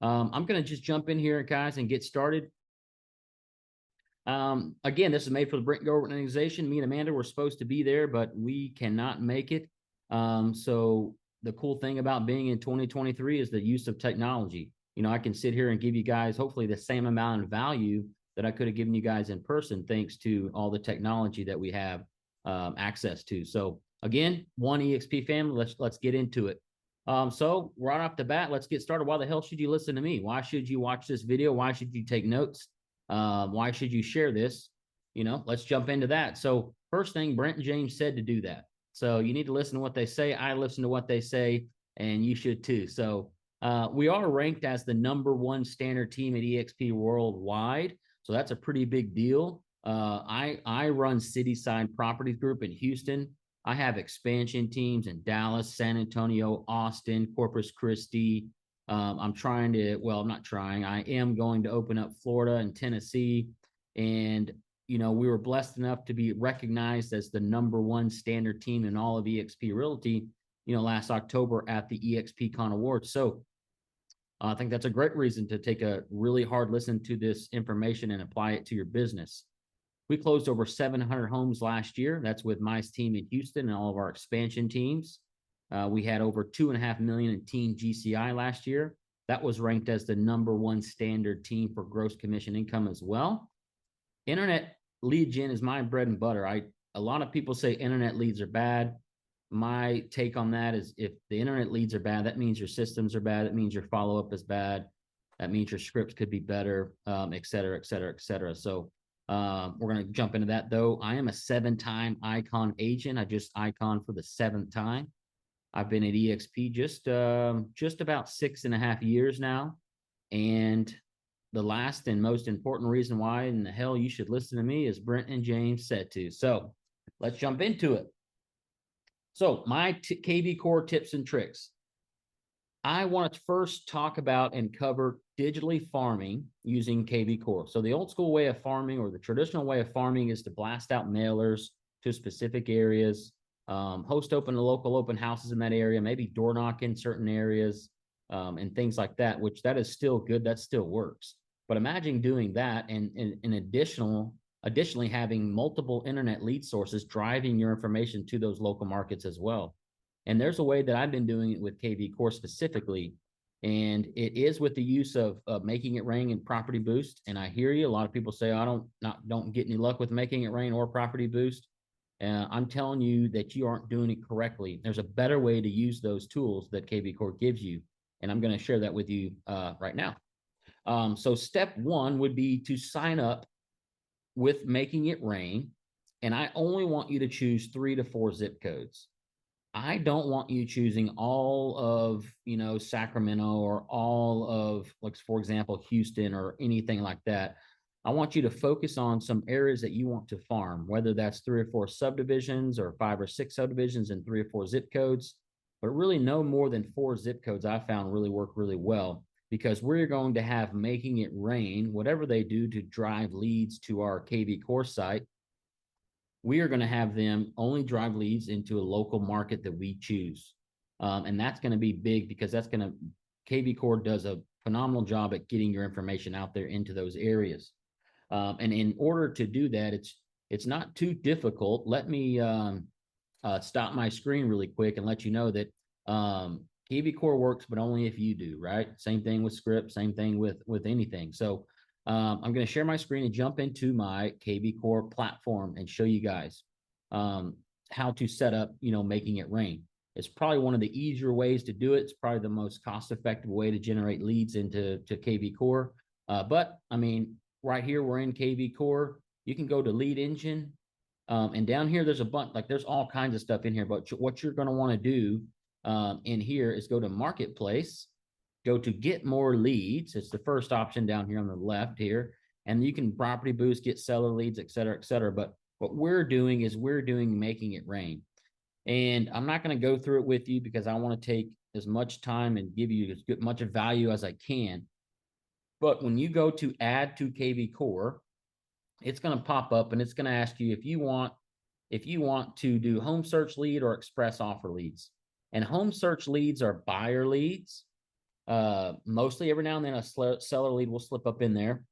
I'm going to just jump in here, guys, and get started. Again, this is made for the Brent Gove organization. Me and Amanda were supposed to be there, but we cannot make it. So the cool thing about being in 2023 is the use of technology. You know, I can sit here and give you guys hopefully the same amount of value that I could have given you guys in person, thanks to all the technology that we have access to. So again, one EXP family. Let's get into it. So right off the bat, let's get started. Why the hell should you listen to me? Why should you watch this video? Why should you take notes? Why should you share this? You know, let's jump into that. So first thing, Brent and James said to do that. So you need to listen to what they say. I listen to what they say, and you should too. So we are ranked as the #1 standard team at EXP worldwide. So that's a pretty big deal. I run Cityside Properties Group in Houston. I have expansion teams in Dallas, San Antonio, Austin, Corpus Christi. I'm trying to, well, I'm not trying. I am going to open up Florida and Tennessee. And, you know, we were blessed enough to be recognized as the #1 standard team in all of EXP Realty, you know, last October at the EXP Con Awards. So I think that's a great reason to take a really hard listen to this information and apply it to your business. We closed over 700 homes last year. That's with my team in Houston and all of our expansion teams. We had over 2.5 million in team GCI last year. That was ranked as the #1 standard team for gross commission income as well. Internet lead gen is my bread and butter. A lot of people say internet leads are bad. My take on that is, if the internet leads are bad, that means your systems are bad. That means your follow-up is bad. That means your scripts could be better, et cetera, et cetera, et cetera. So we're going to jump into that, though. I am a 7-time Icon agent. I just Icon for the 7th time. I've been at EXP just about 6.5 years now. And the last and most important reason why in the hell you should listen to me is Brent and James said to. So let's jump into it. So my KB Core tips and tricks. I want to first talk about and cover digitally farming using KB Core. So the old school way of farming, or the traditional way of farming, is to blast out mailers to specific areas, host local open houses in that area, maybe door knock in certain areas, and things like that, which that is still good. That still works. But imagine doing that and additionally having multiple internet lead sources driving your information to those local markets as well. And there's a way that I've been doing it with KB Core specifically, and it is with the use of making it rain and Property Boost. And I hear you. A lot of people say, I don't get any luck with making it rain or Property Boost. I'm telling you that you aren't doing it correctly. There's a better way to use those tools that KB Core gives you, and I'm going to share that with you right now. So step 1 would be to sign up with Making It Rain, and I only want you to choose 3 to 4 zip codes. I don't want you choosing all of, you know, Sacramento or all of, like, for example, Houston or anything like that. I want you to focus on some areas that you want to farm, whether that's 3 or 4 subdivisions or 5 or 6 subdivisions and 3 or 4 zip codes, but really no more than 4 zip codes I found really work really well, because we're going to have Making It Rain, whatever they do to drive leads to our KB Core site. We are going to have them only drive leads into a local market that we choose. And that's going to be big, because KB Core does a phenomenal job at getting your information out there into those areas. And in order to do that, it's not too difficult. Let me stop my screen really quick and let you know that KB Core works, but only if you do, right? Same thing with script, same thing with anything. So I'm going to share my screen and jump into my KB Core platform and show you guys how to set up, you know, Making It Rain. It's probably one of the easier ways to do it. It's probably the most cost-effective way to generate leads into KB Core. But I mean, right here, we're in KB Core. You can go to Lead Engine. And down here, there's a bunch, like there's all kinds of stuff in here. But what you're going to want to do in here is go to Marketplace. Go to Get More Leads. It's the first option down here on the left here. And you can Property Boost, get seller leads, et cetera, et cetera. But what we're doing is Making It Rain. And I'm not going to go through it with you, because I want to take as much time and give you as much value as I can. But when you go to Add to KB Core, it's going to pop up and it's going to ask you if you want to do home search lead or express offer leads. And home search leads are buyer leads. Mostly every now and then a seller lead will slip up in there.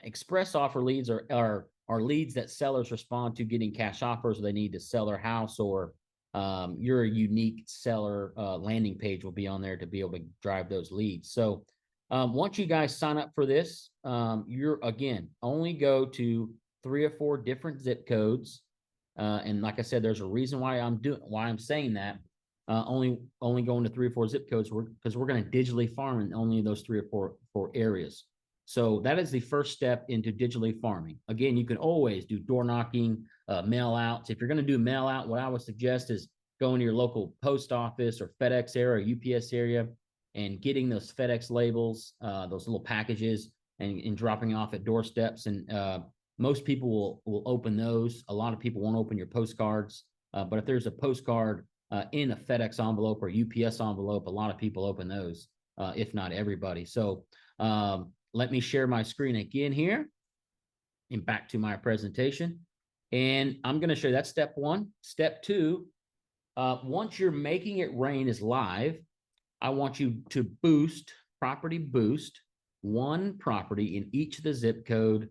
Express offer leads are leads that sellers respond to getting cash offers, or they need to sell their house, or your unique seller landing page will be on there to be able to drive those leads. So once you guys sign up for this, you're again only go to 3 or 4 different zip codes. And like I said, there's a reason why I'm saying that. Only going to 3 or 4 zip codes because we're going to digitally farm in only those 3 or 4 areas. So that is the first step into digitally farming. Again, you can always do door knocking, mail outs. If you're going to do mail out, what I would suggest is going to your local post office or FedEx area or UPS area and getting those FedEx labels, those little packages, and dropping off at doorsteps. And most people will open those. A lot of people won't open your postcards. But if there's a postcard in a FedEx envelope or UPS envelope, a lot of people open those, if not everybody. So let me share my screen again here and back to my presentation. And I'm going to show you that's step 1. Step 2, once your Making It Rain is live, I want you to property boost 1 property in each of the zip code.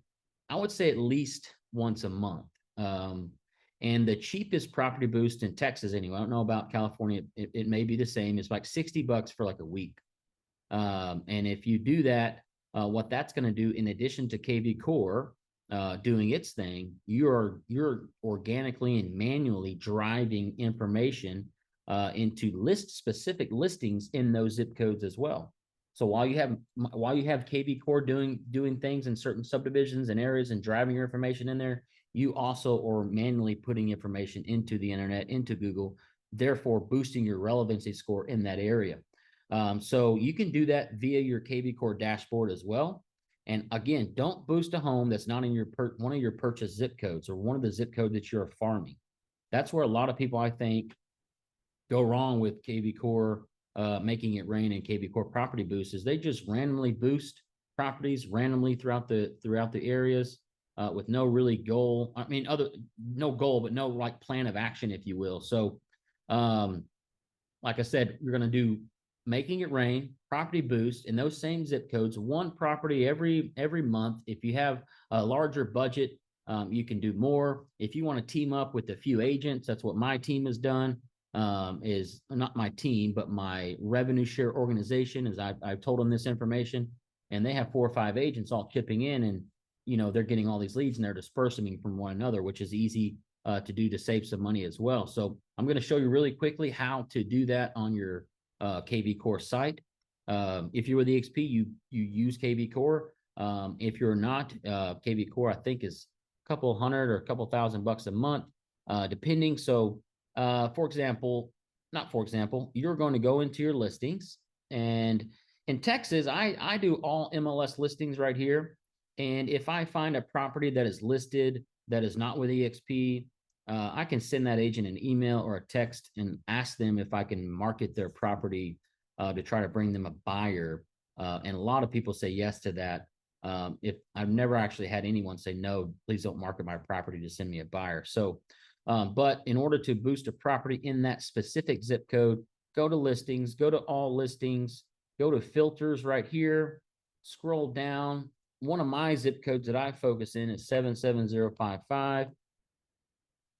I would say at least once a month. And the cheapest property boost in Texas, anyway, I don't know about California, it may be the same. It's like $60 for like a week. And if you do that, what that's going to do, in addition to KV Core doing its thing, you're organically and manually driving information into specific listings in those zip codes as well. So while you have KV Core doing things in certain subdivisions and areas and driving your information in there, you also are manually putting information into the internet, into Google, therefore boosting your relevancy score in that area. So you can do that via your KV Core dashboard as well. And again, don't boost a home that's not in one of your purchase zip codes or one of the zip codes that you're farming. That's where a lot of people, I think, go wrong with KV Core Making It Rain and KV Core Property Boost. Is they just randomly boost properties randomly throughout the areas with no really goal. I mean, no goal, but no like plan of action, if you will. So, like I said, you're going to do Making It Rain, Property Boost, in those same zip codes, 1 property every month. If you have a larger budget, you can do more. If you want to team up with a few agents, that's what my team has done. Is not my team, but my revenue share organization. Is I've told them this information, and they have 4 or 5 agents all chipping in, and they're getting all these leads and they're dispersing them from one another, which is easy to do to save some money as well. So I'm going to show you really quickly how to do that on your KV Core site. If you're with EXP, you use KV Core. If you're not, KV Core I think is a couple hundred or a couple $1,000 a month, depending. So for example, you're going to go into your listings, and in Texas, I do all MLS listings right here. And if I find a property that is listed that is not with EXP, I can send that agent an email or a text and ask them if I can market their property to try to bring them a buyer. And a lot of people say yes to that. If I've never actually had anyone say no, please don't market my property to send me a buyer. So, but in order to boost a property in that specific zip code, go to listings, go to all listings, go to filters right here, scroll down. One of my zip codes that I focus in is 77055.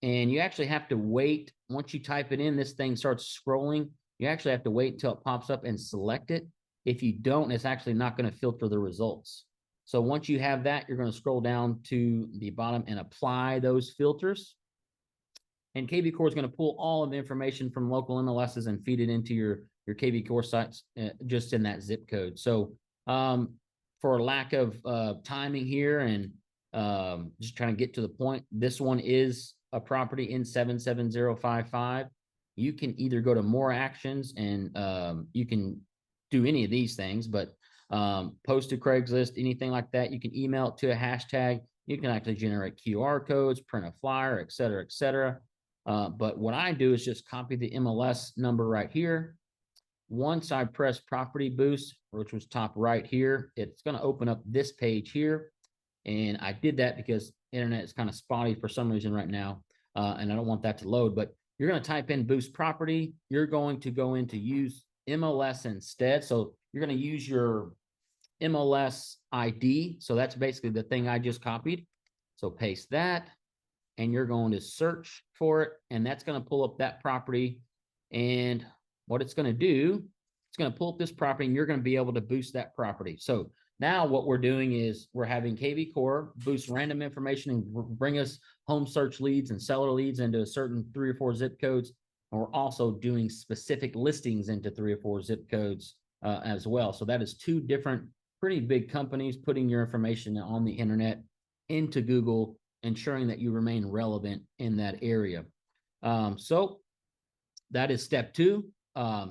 And you actually have to wait. Once you type it in, this thing starts scrolling. You actually have to wait until it pops up and select it. If you don't, it's actually not going to filter the results. So once you have that, you're going to scroll down to the bottom and apply those filters. And KV Core is going to pull all of the information from local MLSs and feed it into your KV Core sites just in that zip code. So for lack of timing here and just trying to get to the point, this one is a property in 77055. You can either go to more actions and you can do any of these things, but post to Craigslist, anything like that. You can email it to a hashtag. You can actually generate QR codes, print a flyer, et cetera, et cetera. But what I do is just copy the MLS number right here. Once I press Property Boost, which was top right here, it's going to open up this page here. And I did that because internet is kind of spotty for some reason right now. And I don't want that to load, but you're going to type in Boost Property. You're going to go into use MLS instead. So you're going to use your MLS ID. So that's basically the thing I just copied. So paste that, and you're going to search for it, and that's going to pull up that property. And what it's going to do, it's going to pull up this property, and you're going to be able to boost that property. So now what we're doing is we're having KV Core boost random information and bring us home search leads and seller leads into a certain 3 or 4 zip codes. And we're also doing specific listings into 3 or 4 zip codes as well. So that is 2 different pretty big companies putting your information on the internet into Google, ensuring that you remain relevant in that area. So that is step 2.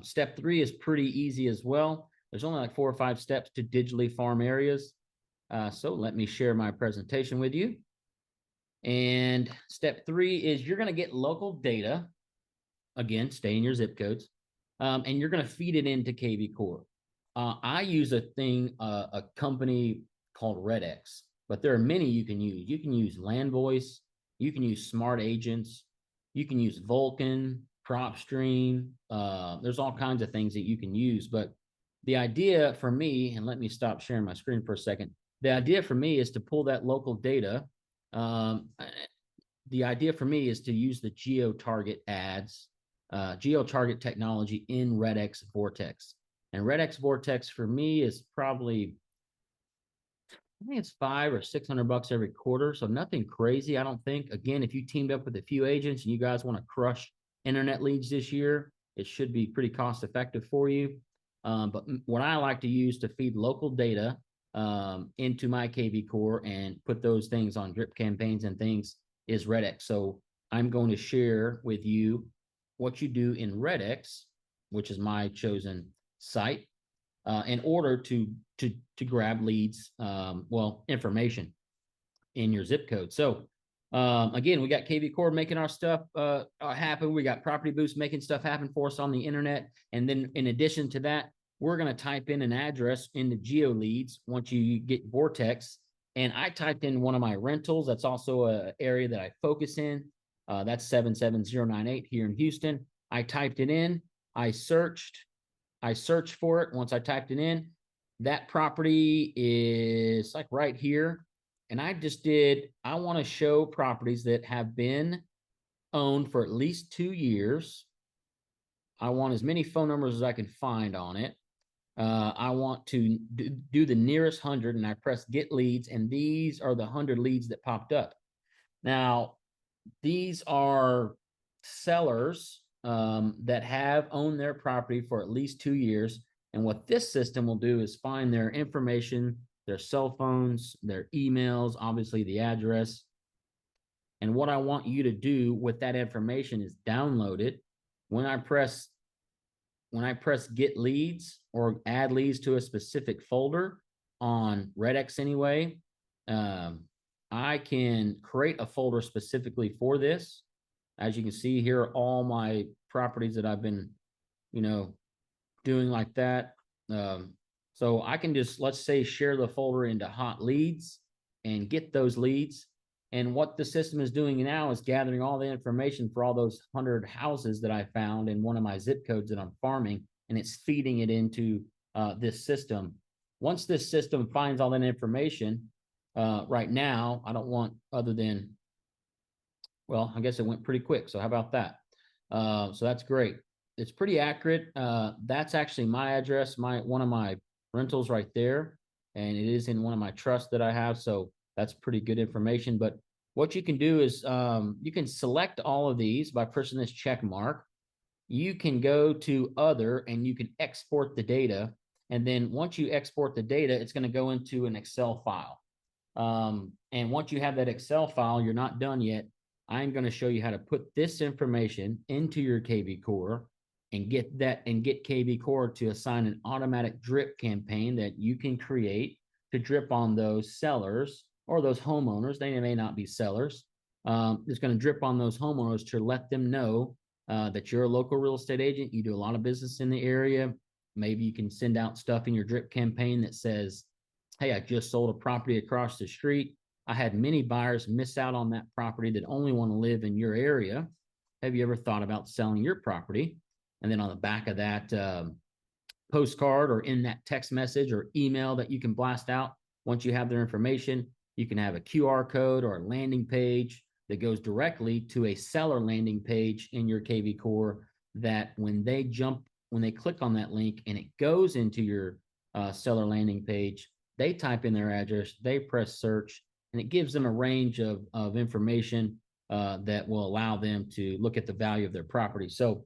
Step 3 is pretty easy as well. There's only like 4 or 5 steps to digitally farm areas. So let me share my presentation with you. And step 3 is you're going to get local data. Again, stay in your zip codes. And you're going to feed it into KV Core. I use a company called RedX, but there are many you can use. You can use LandVoice, you can use Smart Agents, you can use Vulcan, PropStream. There's all kinds of things that you can use. But the idea for me, and let me stop sharing my screen for a second. The idea for me is to pull that local data. The idea for me is to use the geo-target ads, geo-target technology in RedX Vortex. And RedX Vortex for me is probably, I think it's $500 or $600 every quarter. So nothing crazy, I don't think. Again, if you teamed up with a few agents and you guys want to crush internet leads this year, it should be pretty cost effective for you. But what I like to use to feed local data into my KV Core and put those things on drip campaigns and things is RedX. So I'm going to share with you what you do in RedX, which is my chosen site, in order to grab leads, information in your zip code. So again, we got KV Core making our stuff happen. We got Property Boost making stuff happen for us on the internet. And then in addition to that, we're going to type in an address into Geo Leads once you get Vortex. And I typed in one of my rentals. That's also an area that I focus in. That's 77098 here in Houston. I typed it in. I searched for it. Once I typed it in, that property is like right here. And I want to show properties that have been owned for at least 2 years. I want as many phone numbers as I can find on it. I want to do the nearest 100, and I press get leads, and these are the 100 leads that popped up. Now, these are sellers that have owned their property for at least 2 years. And what this system will do is find their information, their cell phones, their emails, obviously the address. And what I want you to do with that information is download it. When I press get leads or add leads to a specific folder on RedX anyway, I can create a folder specifically for this. As you can see here are all my properties that I've been, doing like that. So I can just, let's say, share the folder into hot leads and get those leads. And what the system is doing now is gathering all the information for all those 100 houses that I found in one of my zip codes that I'm farming, and it's feeding it into this system. Once this system finds all that information, right now, I don't want other than, well, I guess it went pretty quick. So how about that? So that's great. It's pretty accurate. That's actually my address, one of my rentals right there. And it is in one of my trusts that I have. So that's pretty good information. But what you can do is you can select all of these by pressing this check mark. You can go to other and you can export the data. And then once you export the data, it's going to go into an Excel file. And once you have that Excel file, you're not done yet. I'm going to show you how to put this information into your KV Core and get KV Core to assign an automatic drip campaign that you can create to drip on those sellers or those homeowners. They may not be sellers. It's going to drip on those homeowners to let them know that you're a local real estate agent. You do a lot of business in the area. Maybe you can send out stuff in your drip campaign that says, hey, I just sold a property across the street. I had many buyers miss out on that property that only want to live in your area. Have you ever thought about selling your property? And then on the back of that postcard or in that text message or email that you can blast out. Once you have their information, you can have a QR code or a landing page that goes directly to a seller landing page in your KV Core, that when they click on that link and it goes into your seller landing page, they type in their address, they press search, and it gives them a range of information that will allow them to look at the value of their property. So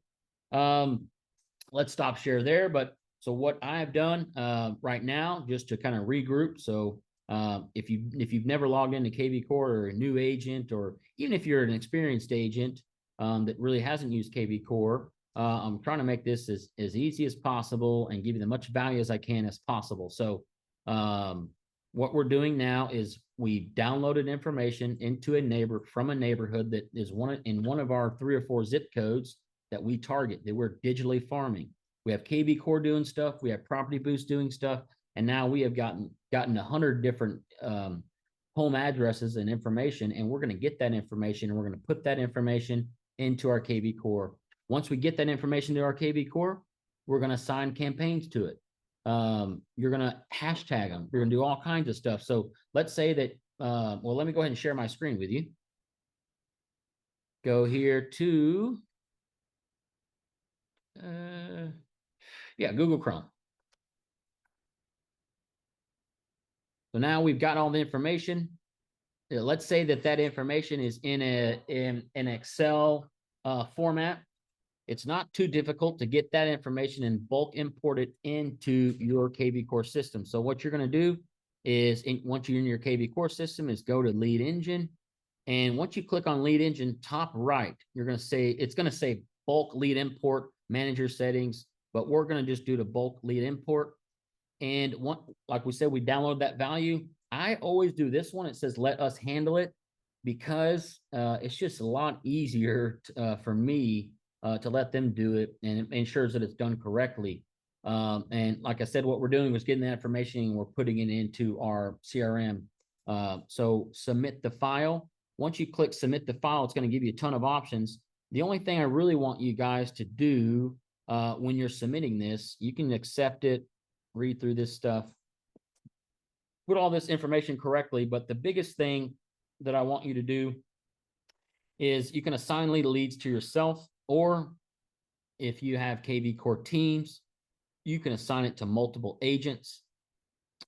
let's stop share there. But so what I've done right now, just to kind of regroup. So if you've never logged into KV Core, or a new agent, or even if you're an experienced agent that really hasn't used KV Core, I'm trying to make this as easy as possible and give you the much value as I can as possible. So what we're doing now is we downloaded information into from a neighborhood that is in one of our 3 or 4 zip codes that we target, that we're digitally farming. We have KV Core doing stuff, we have Property Boost doing stuff, and now we have gotten 100 different home addresses and information, and we're going to get that information and we're going to put that information into our KV Core. Once we get that information to our KV Core, we're going to assign campaigns to it. You're going to hashtag them. You're going to do all kinds of stuff. So let's say that, well, let me go ahead and share my screen with you. Go here to, Google Chrome. So now we've got all the information. Let's say that information is in an Excel format. It's not too difficult to get that information and bulk import it into your KV Core system. So what you're going to do is, once you're in your KV Core system, is go to Lead Engine. And once you click on Lead Engine, top right, it's going to say bulk lead import, manager settings, but we're going to just do the bulk lead import. And like we said, we download that value. I always do this one. It says, let us handle it, because it's just a lot easier for me to let them do it, and it ensures that it's done correctly. And like I said, what we're doing was getting that information and we're putting it into our CRM. So submit the file. Once you click submit the file, it's going to give you a ton of options. The only thing I really want you guys to do when you're submitting this, you can accept it, read through this stuff, put all this information correctly. But the biggest thing that I want you to do is you can assign leads to yourself, or if you have KV Core teams, you can assign it to multiple agents,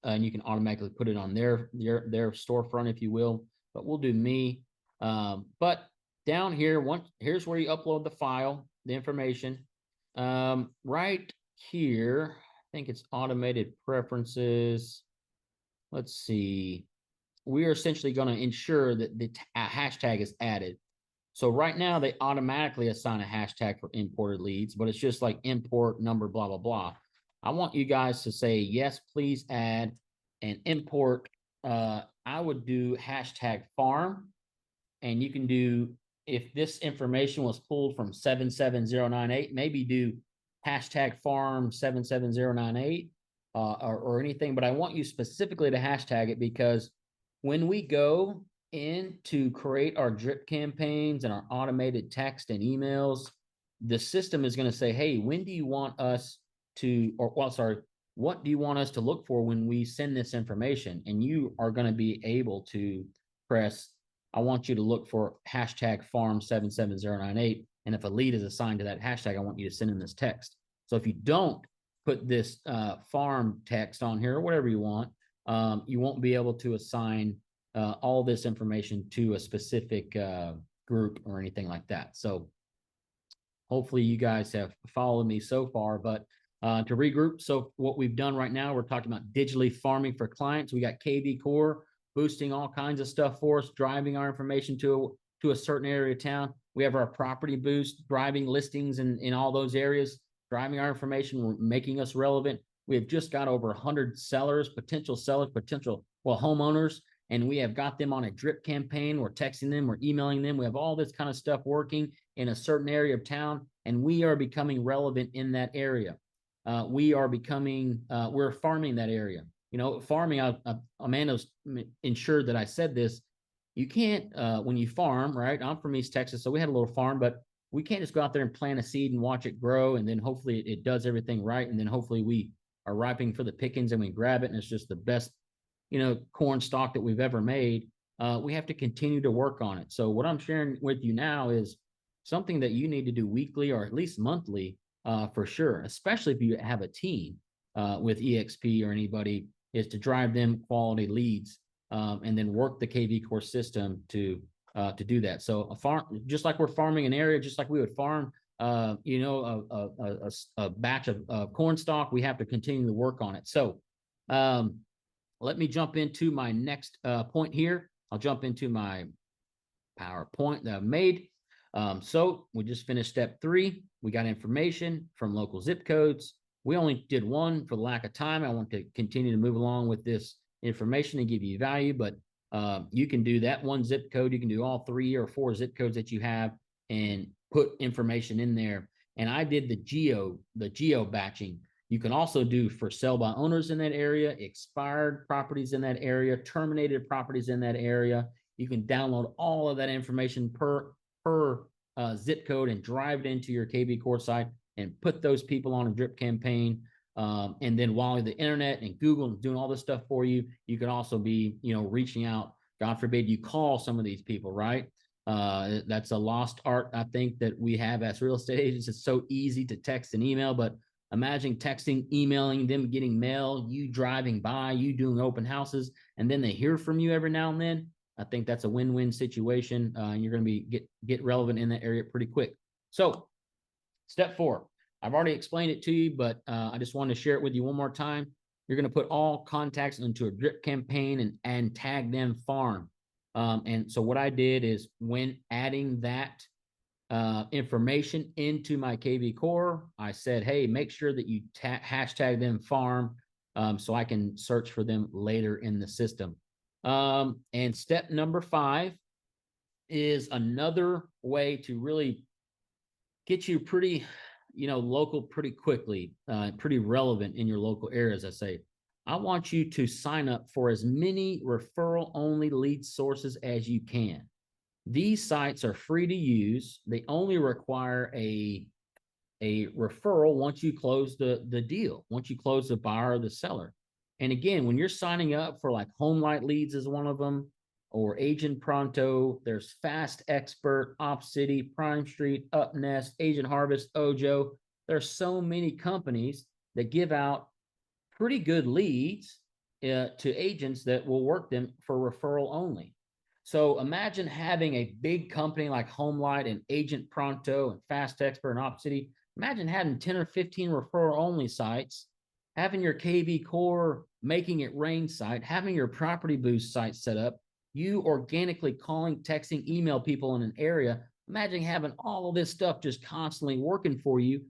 and you can automatically put it on their storefront, if you will. But we'll do me. But down here, here's where you upload the file, the information. Right here, I think it's automated preferences. Let's see. We are essentially going to ensure that the hashtag is added. So right now they automatically assign a hashtag for imported leads, but it's just like import number, blah, blah, blah. I want you guys to say, yes, please add and import. I would do hashtag farm, and you can do, if this information was pulled from 77098, maybe do hashtag farm 77098 or anything, but I want you specifically to hashtag it, because when we go in to create our drip campaigns and our automated text and emails, the system is going to say, hey, when do you want us to, what do you want us to look for when we send this information? And you are going to be able to press, I want you to look for hashtag farm 77098. And if a lead is assigned to that hashtag, I want you to send in this text. So if you don't put this farm text on here or whatever you want, you won't be able to assign all this information to a specific group or anything like that. So hopefully you guys have followed me so far. But to regroup, so what we've done right now, we're talking about digitally farming for clients. We got KV Core boosting all kinds of stuff for us, driving our information to a certain area of town. We have our Property Boost, driving listings in all those areas, driving our information, making us relevant. We have just got over 100 potential homeowners, and we have got them on a drip campaign. We're texting them, we're emailing them. We have all this kind of stuff working in a certain area of town, and we are becoming relevant in that area. We're farming that area. You know, farming, Amanda's ensured that I said this. You can't, when you farm, right? I'm from East Texas, so we had a little farm, but we can't just go out there and plant a seed and watch it grow. And then hopefully it does everything right. And then hopefully we are ripening for the pickings and we grab it and it's just the best, corn stalk that we've ever made. We have to continue to work on it. So what I'm sharing with you now is something that you need to do weekly or at least monthly, for sure, especially if you have a team with EXP or anybody, is to drive them quality leads, and then work the KV Core system to do that. So a farm, just like we're farming an area, just like we would farm, a batch of corn stalk, we have to continue to work on it. So let me jump into my next point here. I'll jump into my PowerPoint that I've made. So we just finished step 3. We got information from local zip codes. We only did one for the lack of time. I want to continue to move along with this information and give you value, but you can do that one zip code. You can do all 3 or 4 zip codes that you have and put information in there. And I did the geo batching. You can also do for sale by owners in that area, expired properties in that area, terminated properties in that area. You can download all of that information per zip code and drive it into your KV Core site and put those people on a drip campaign. And then while the internet and Google is doing all this stuff for you, you can also be, reaching out. God forbid you call some of these people, right? That's a lost art, I think, that we have as real estate agents. It's so easy to text and email, but imagine texting, emailing, them getting mail, you driving by, you doing open houses, and then they hear from you every now and then. I think that's a win-win situation, and you're going to be get relevant in that area pretty quick. So step 4, I've already explained it to you, but I just wanted to share it with you one more time. You're going to put all contacts into a drip campaign and tag them farm. And so what I did is when adding that information into my KV Core, I said, hey, make sure that you hashtag them farm, so I can search for them later in the system. And step number 5 is another way to really get you pretty, local pretty quickly, pretty relevant in your local area. As I say, I want you to sign up for as many referral only lead sources as you can. These sites are free to use. They only require a referral once you close the deal, once you close the buyer or the seller. And again, when you're signing up for like Home Light Leads is one of them, or Agent Pronto, there's Fast Expert, OpCity, Prime Street, UpNest, Agent Harvest, Ojo. There's so many companies that give out pretty good leads to agents that will work them for referral only. So imagine having a big company like Home Light and Agent Pronto and Fast Expert and OpCity. Imagine having 10 or 15 referral only sites, having your KV Core Making It Rain site, having your Property Boost site set up, you organically calling, texting, email people in an area. Imagine having all of this stuff just constantly working for you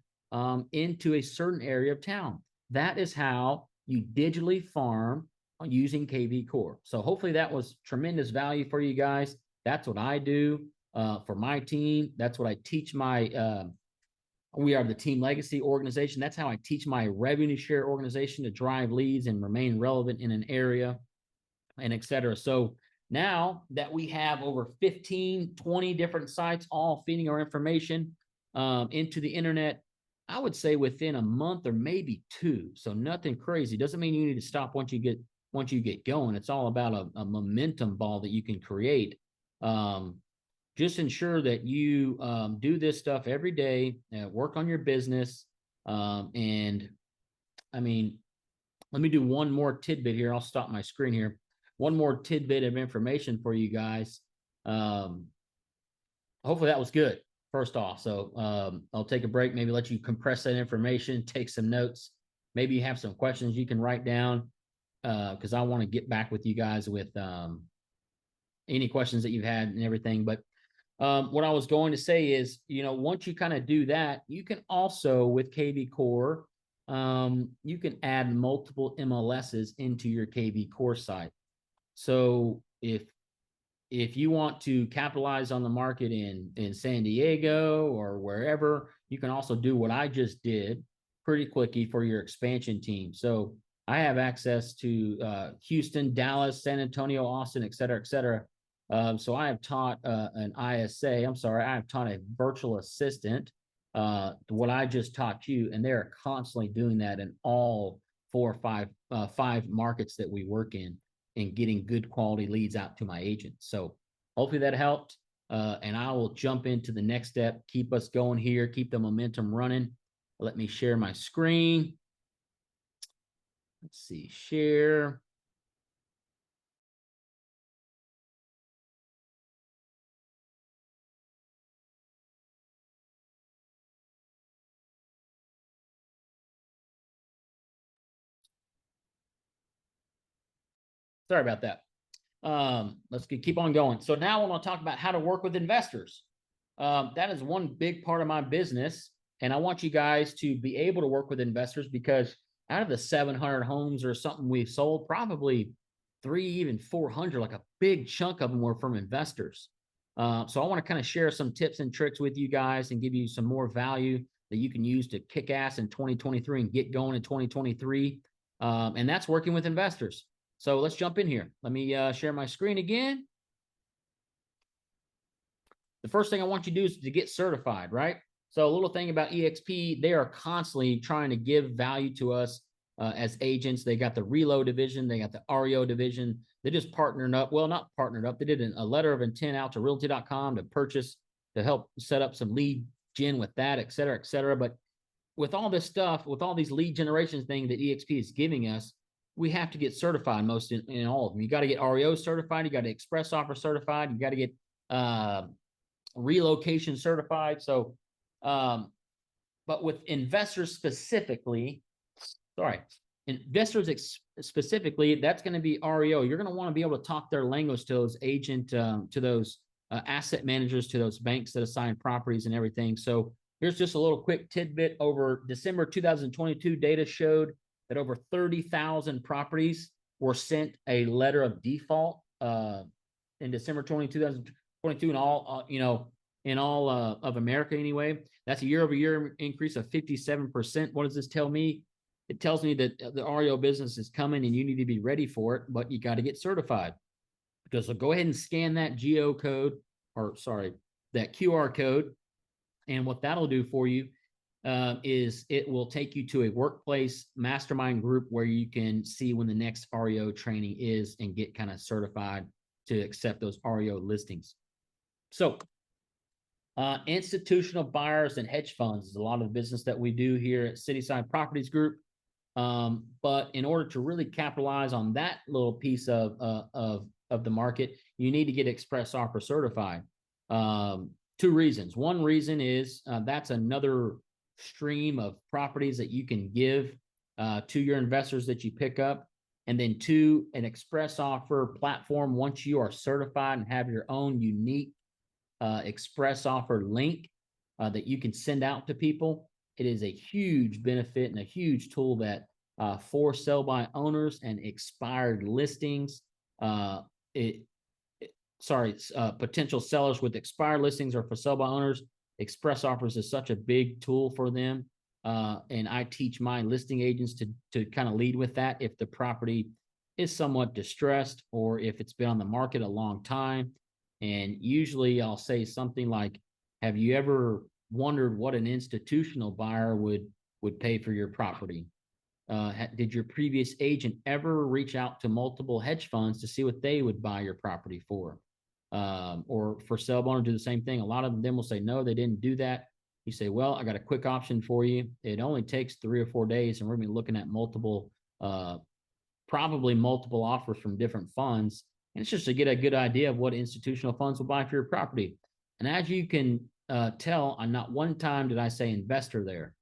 into a certain area of town. That is how you digitally farm using KV Core. So hopefully that was tremendous value for you guys. That's what I do for my team. That's what I teach my we are the Team Legacy organization. That's how I teach my revenue share organization to drive leads and remain relevant in an area, and et cetera. So now that we have over 15, 20 different sites all feeding our information into the internet, I would say within a month or maybe 2. So nothing crazy. Doesn't mean you need to stop once you get going. It's all about a momentum ball that you can create. Just ensure that you do this stuff every day, work on your business. And I mean, let me do one more tidbit here. I'll stop my screen here. One more tidbit of information for you guys. Hopefully that was good, first off. So I'll take a break, maybe let you compress that information, take some notes. Maybe you have some questions you can write down, because I want to get back with you guys with any questions that you've had and everything. But what I was going to say is, once you kind of do that, you can also, with KV Core, you can add multiple MLSs into your KV Core site. So if you want to capitalize on the market in San Diego or wherever, you can also do what I just did pretty quickly for your expansion team. So I have access to Houston, Dallas, San Antonio, Austin, et cetera, et cetera. So I have taught an ISA. I'm sorry, I have taught a virtual assistant what I just taught you, and they're constantly doing that in all 4 or 5 markets that we work in, and getting good quality leads out to my agents. So hopefully that helped. And I will jump into the next step. Keep us going here. Keep the momentum running. Let me share my screen. Let's see, share. Sorry about that. Let's keep on going. So now I want to talk about how to work with investors. That is one big part of my business. And I want you guys to be able to work with investors, because out of the 700 homes or something we've sold, probably 3, even 400, like a big chunk of them were from investors. So I want to kind of share some tips and tricks with you guys and give you some more value that you can use to kick ass in 2023 and get going in 2023. And that's working with investors. So let's jump in here. Let me share my screen again. The first thing I want you to do is to get certified, right? So a little thing about EXP, they are constantly trying to give value to us as agents. They got the reload division, they got the REO division. They just partnered up. Well, not partnered up. They did a letter of intent out to realty.com to purchase, to help set up some lead gen with that, et cetera, et cetera. But with all this stuff, with all these lead generation things that EXP is giving us, we have to get certified most in all of them. You got to get REO certified. You got to express offer certified. You got to get relocation certified. So, but with investors specifically, sorry, investors specifically, that's going to be REO. You're going to want to be able to talk their language to those to those asset managers, to those banks that assign properties and everything. So here's just a little quick tidbit. Over December 2022, data showed that over 30,000 properties were sent a letter of default in December 2022 in all, in all of America anyway. That's a year-over-year increase of 57%. What does this tell me? It tells me that the REO business is coming and you need to be ready for it, but you got to get certified. Because so go ahead and scan that geo code, or sorry, that QR code. And what that'll do for you is it will take you to a workplace mastermind group where you can see when the next REO training is and get kind of certified to accept those REO listings. So institutional buyers and hedge funds is a lot of the business that we do here at Cityside Properties Group. But in order to really capitalize on that little piece of the market, you need to get express offer certified. 2 reasons. One reason is that's another stream of properties that you can give to your investors that you pick up. And then 2, an express offer platform. Once you are certified and have your own unique express offer link that you can send out to people, it is a huge benefit and a huge tool that for sell by owners and expired listings, potential sellers with expired listings or for sell by owners, express offers is such a big tool for them. And I teach my listing agents to kind of lead with that if the property is somewhat distressed or if it's been on the market a long time. And usually I'll say something like, have you ever wondered what an institutional buyer would pay for your property? Did your previous agent ever reach out to multiple hedge funds to see what they would buy your property for? Or for sale by owner, do the same thing. A lot of them will say, no, they didn't do that. You say, well, I got a quick option for you. It only takes 3 or 4 days, and we're going to be looking at probably multiple offers from different funds. And it's just to get a good idea of what institutional funds will buy for your property. And as you can tell, on not one time did I say investor there.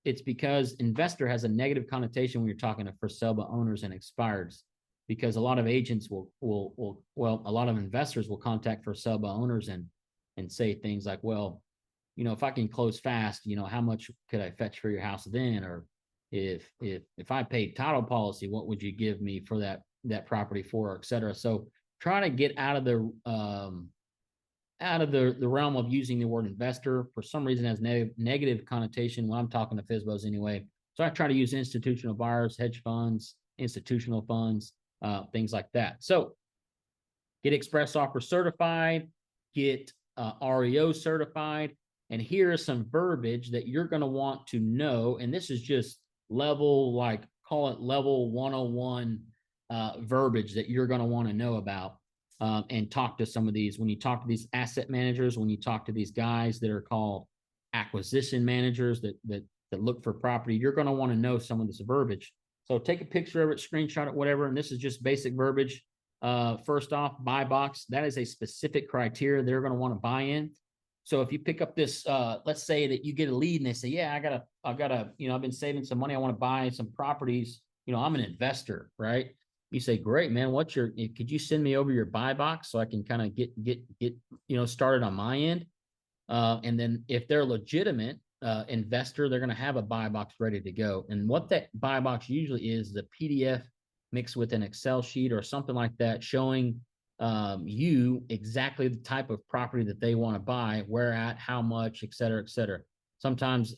It's because investor has a negative connotation when you're talking to for sale by owners and expireds, because a lot of agents a lot of investors will contact for sale by owners and say things like, well, if I can close fast, how much could I fetch for your house then? Or if I paid title policy, what would you give me for that property for, et cetera. So try to get out of the realm of using the word investor. For some reason, it has negative connotation when I'm talking to FSBOs anyway. So I try to use institutional buyers, hedge funds, institutional funds, things like that. So Get express offer certified, get REO certified. And here is some verbiage that you're going to want to know. And this is just level, like call it level 101 verbiage that you're going to want to know about, and talk to some of these. When you talk to these asset managers, when you talk to these guys that are called acquisition managers that look for property, you're going to want to know some of this verbiage. So take a picture of it, screenshot it, whatever. And this is just basic verbiage. First off, buy box. That is a specific criteria they're going to want to buy in. So if you pick up this, let's say that you get a lead and they say, yeah, I've gotta, I've been saving some money. I want to buy some properties. I'm an investor, right? You say, great, man. Could you send me over your buy box so I can kind of get, started on my end? And then if they're legitimate investor, they're going to have a buy box ready to go. And what that buy box usually is a PDF mixed with an Excel sheet or something like that, showing you exactly the type of property that they want to buy, where at, how much, et cetera, et cetera. Sometimes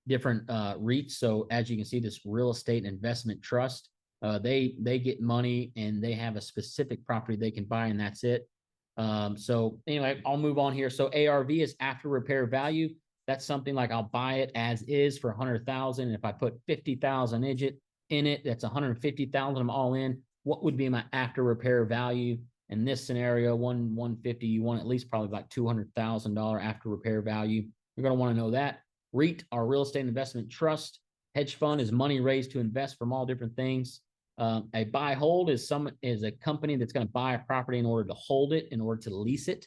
different REITs. So as you can see, this real estate investment trust, they get money and they have a specific property they can buy, and that's it. So anyway, I'll move on here. So ARV is after repair value. That's something like I'll buy it as is for 100,000. And if I put 50,000 in it, that's 150,000. I'm all in. What would be my after repair value? In this scenario, 150, you want at least probably like $200,000 after repair value. You're going to want to know that. REIT, our real estate investment trust. Hedge fund is money raised to invest from all different things. A buy hold is a company that's going to buy a property in order to hold it, in order to lease it.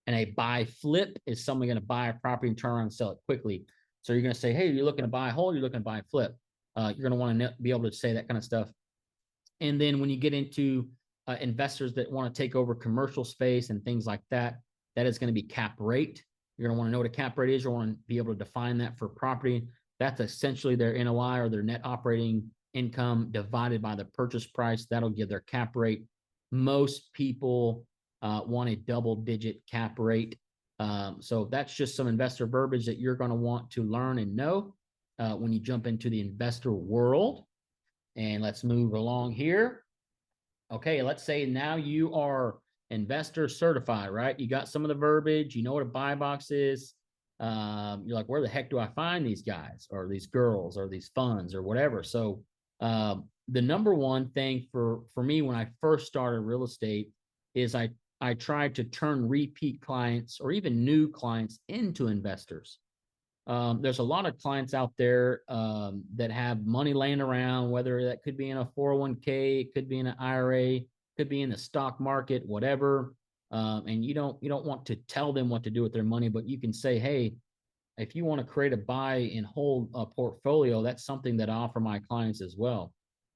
And a buy flip is someone going to buy a property and turn around and sell it quickly. So you're going to say, hey, you're looking to buy a hold, you're looking to buy a flip. You're going to want to be able to say that kind of stuff. And then when you get into investors that want to take over commercial space and things like that, that is going to be cap rate. You're going to want to know what a cap rate is. You want to be able to define that for property. That's essentially their NOI, or their net operating income, divided by the purchase price. That'll give their cap rate. Most people want a double-digit cap rate. So that's just some investor verbiage that you're going to want to learn and know when you jump into the investor world. And let's move along here. Okay, let's say now you are investor certified, right? You got some of the verbiage, you know what a buy box is. You're like, where the heck do I find these guys or these girls or these funds or whatever? So the number one thing for me when I first started real estate is I tried to turn repeat clients or even new clients into investors. There's a lot of clients out there that have money laying around, whether that could be in a 401k, it could be in an IRA, could be in the stock market, whatever. And you don't want to tell them what to do with their money, but you can say, hey, if you want to create a buy and hold a portfolio, that's something that I offer my clients as well.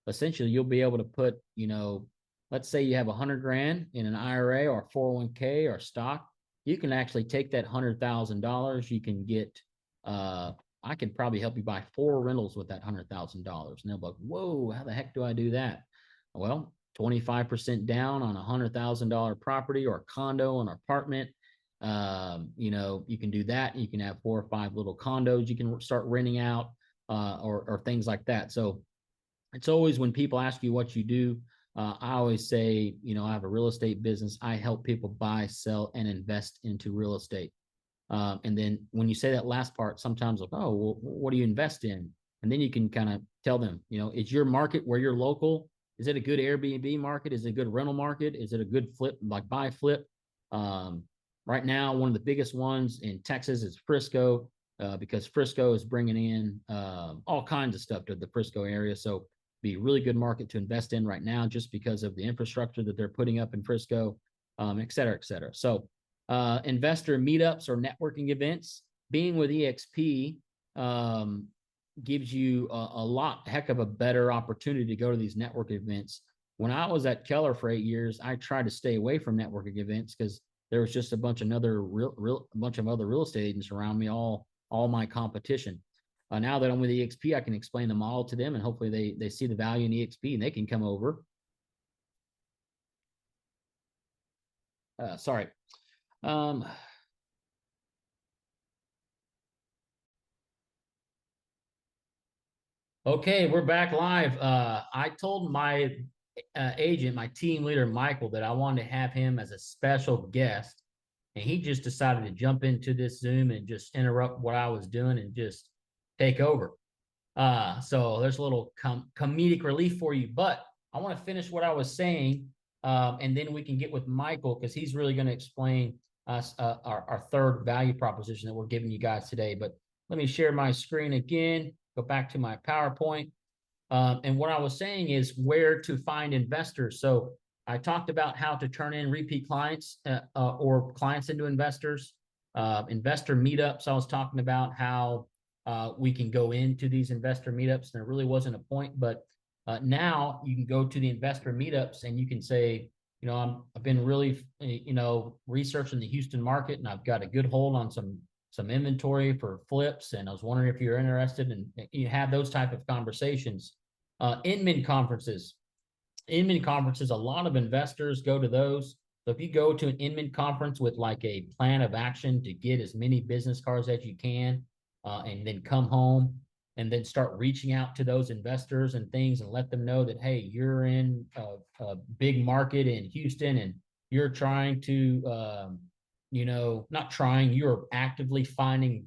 Essentially, you'll be able to put, let's say you have 100 grand in an IRA or 401k or stock. You can actually take that $100,000. You can get I could probably help you buy 4 rentals with that $100,000. And they'll be like, whoa, how the heck do I do that? Well, 25% down on a $100,000 property or condo, an apartment. You can do that. You can have 4 or 5 little condos you can start renting out, or things like that. So it's always, when people ask you what you do, I always say, I have a real estate business. I help people buy, sell, and invest into real estate. And then when you say that last part, sometimes like, oh, well, what do you invest in? And then you can kind of tell them, is your market where you're local? Is it a good Airbnb market? Is it a good rental market? Is it a good flip, like buy flip? Right now, one of the biggest ones in Texas is Frisco, because Frisco is bringing in all kinds of stuff to the Frisco area. So be a really good market to invest in right now, just because of the infrastructure that they're putting up in Frisco, et cetera, et cetera. So investor meetups or networking events. Being with EXP gives you a heck of a better opportunity to go to these network events. When I was at Keller for 8 years, I tried to stay away from networking events because there was just a bunch of other real estate agents around me, all my competition. Now that I'm with EXP, I can explain them all to them, and hopefully they see the value in EXP and they can come over. Sorry. Okay, we're back live. I told my agent, my team leader, Michael, that I wanted to have him as a special guest. And he just decided to jump into this Zoom and just interrupt what I was doing and just take over. So there's a little comedic relief for you, but I want to finish what I was saying, and then we can get with Michael because he's really going to explain us our third value proposition that we're giving you guys today. But let me share my screen again, go back to my PowerPoint. And what I was saying is where to find investors. So I talked about how to turn in repeat clients or clients into investors. Investor meetups, I was talking about how we can go into these investor meetups. There really wasn't a point, but now you can go to the investor meetups and you can say, I've been really, researching the Houston market, and I've got a good hold on some inventory for flips, and I was wondering if you're interested, and you have those type of conversations. Inman conferences. Inman conferences, a lot of investors go to those. So if you go to an Inman conference with like a plan of action to get as many business cards as you can, and then come home and then start reaching out to those investors and things and let them know that, hey, you're in a big market in Houston and you're trying to, not trying, you're actively finding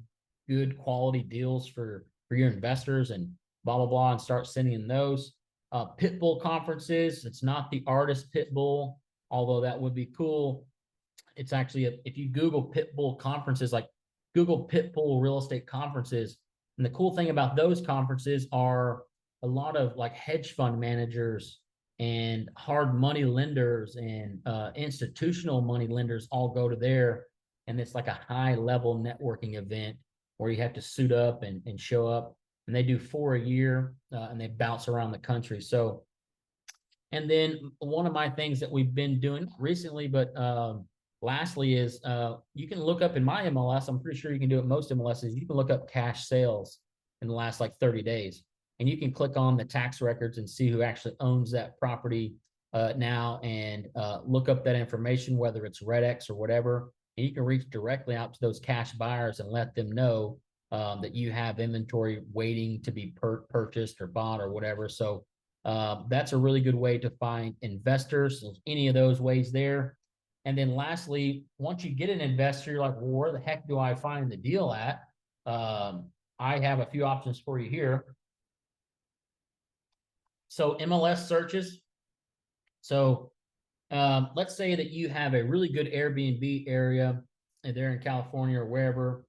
good quality deals for your investors and blah, blah, blah, and start sending those. Pitbull conferences. It's not the artist Pitbull, although that would be cool. It's actually, if you Google Pitbull conferences, like Google Pitbull real estate conferences, and the cool thing about those conferences are a lot of like hedge fund managers and hard money lenders and institutional money lenders all go to there. And it's like a high level networking event where you have to suit up and show up. And they do 4 a year, and they bounce around the country. So, and then one of my things that we've been doing recently, but lastly, is you can look up in my MLS. I'm pretty sure you can do it most MLSs. You can look up cash sales in the last like 30 days, and you can click on the tax records and see who actually owns that property now, and look up that information, whether it's RedX or whatever. And you can reach directly out to those cash buyers and let them know that you have inventory waiting to be purchased or bought or whatever. So that's a really good way to find investors. There's any of those ways there. And then lastly, once you get an investor, you're like, well, where the heck do I find the deal at? I have a few options for you here. So MLS searches. So let's say that you have a really good Airbnb area there in California or wherever,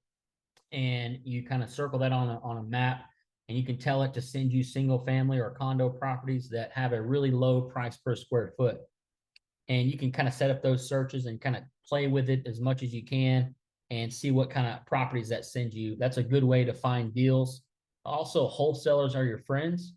and you kind of circle that on a map, and you can tell it to send you single family or condo properties that have a really low price per square foot. And you can kind of set up those searches and kind of play with it as much as you can and see what kind of properties that send you. That's a good way to find deals. Also, wholesalers are your friends.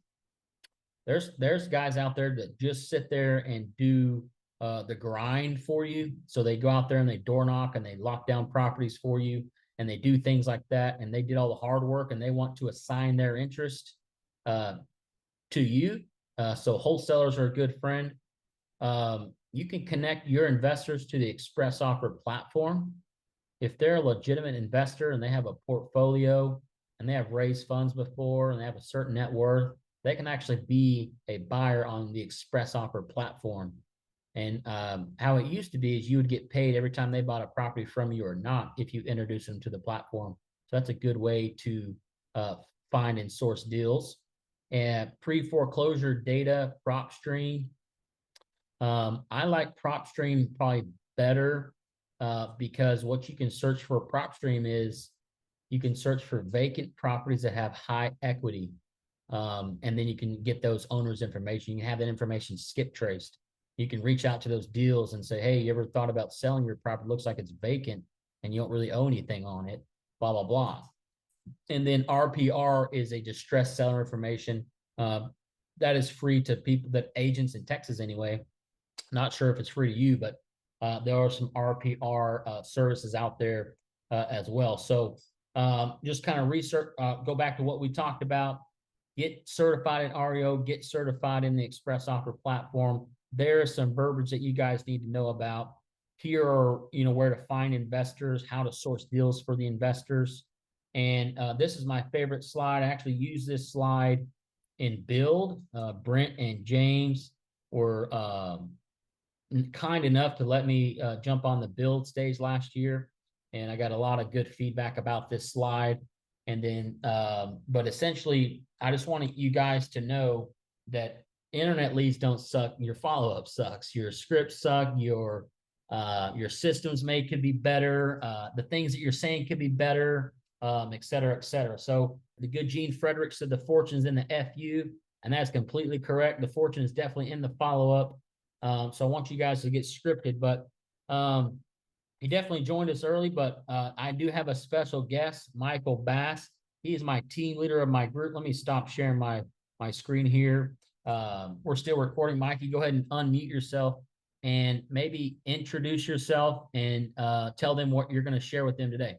There's guys out there that just sit there and do the grind for you. So they go out there and they door knock and they lock down properties for you, and they do things like that. And they did all the hard work, and they want to assign their interest to you. So wholesalers are a good friend. You can connect your investors to the Express Offer platform. If they're a legitimate investor and they have a portfolio and they have raised funds before and they have a certain net worth, they can actually be a buyer on the Express Offer platform. And how it used to be is you would get paid every time they bought a property from you or not if you introduce them to the platform. So that's a good way to find and source deals. And pre-foreclosure data, PropStream. I like PropStream probably better because what you can search for PropStream is you can search for vacant properties that have high equity. And then you can get those owners' information. You can have that information skip traced. You can reach out to those deals and say, hey, you ever thought about selling your property? Looks like it's vacant and you don't really owe anything on it, blah, blah, blah. And then RPR is a distressed seller information. That is free to people, that agents in Texas anyway. Not sure if it's free to you, but there are some RPR services out there as well. So just kind of research, go back to what we talked about, get certified in REO, get certified in the Express Offer platform. There is some verbiage that you guys need to know about. Here are, where to find investors, how to source deals for the investors. And this is my favorite slide. I actually use this slide in Build. Brent and James were kind enough to let me jump on the build stage last year, and I got a lot of good feedback about this slide. And then, but essentially, I just wanted you guys to know that internet leads don't suck. Your follow up sucks. Your scripts suck. Your systems could be better. The things that you're saying could be better, et cetera, et cetera. So the good Gene Frederick said the fortune's in the FU, and that's completely correct. The fortune is definitely in the follow up. So I want you guys to get scripted, but he definitely joined us early, but I do have a special guest, Michael Bass. He is my team leader of my group. Let me stop sharing my screen here. We're still recording. Mikey, go ahead and unmute yourself and maybe introduce yourself and tell them what you're going to share with them today.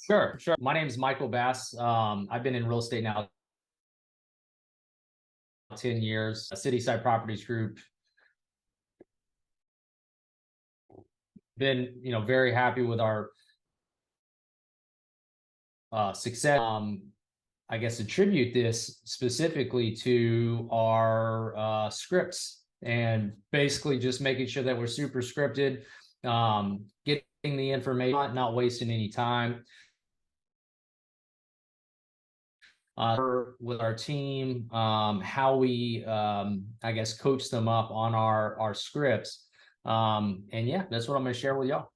Sure. My name is Michael Bass. I've been in real estate now 10 years, a Cityside Properties Group. Been, very happy with our success. I guess attribute this specifically to our scripts and basically just making sure that we're super scripted, getting the information, not wasting any time. With our team, how we, I guess, coach them up on our scripts. And yeah, that's what I'm going to share with y'all.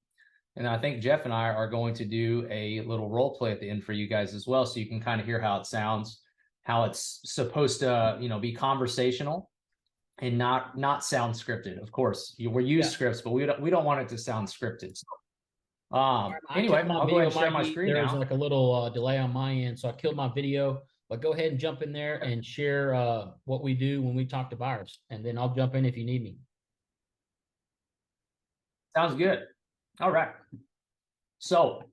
And I think Jeff and I are going to do a little role play at the end for you guys as well, so you can kind of hear how it sounds, how it's supposed to, be conversational and not sound scripted. Of course, we use scripts, but we don't want it to sound scripted. So, anyway, I'll go ahead and share my screen now. There's like a little delay on my end, so I killed my video. But go ahead and jump in there and share what we do when we talk to buyers, and then I'll jump in if you need me. Sounds good. All right. So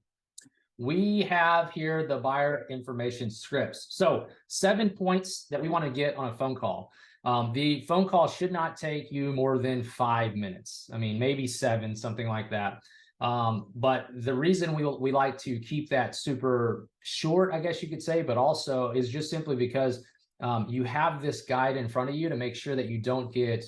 we have here the buyer information scripts. So 7 points that we want to get on a phone call. The phone call should not take you more than 5 minutes. I mean, maybe 7, something like that. But the reason we like to keep that super short, I guess you could say, but also is just simply because you have this guide in front of you to make sure that you don't get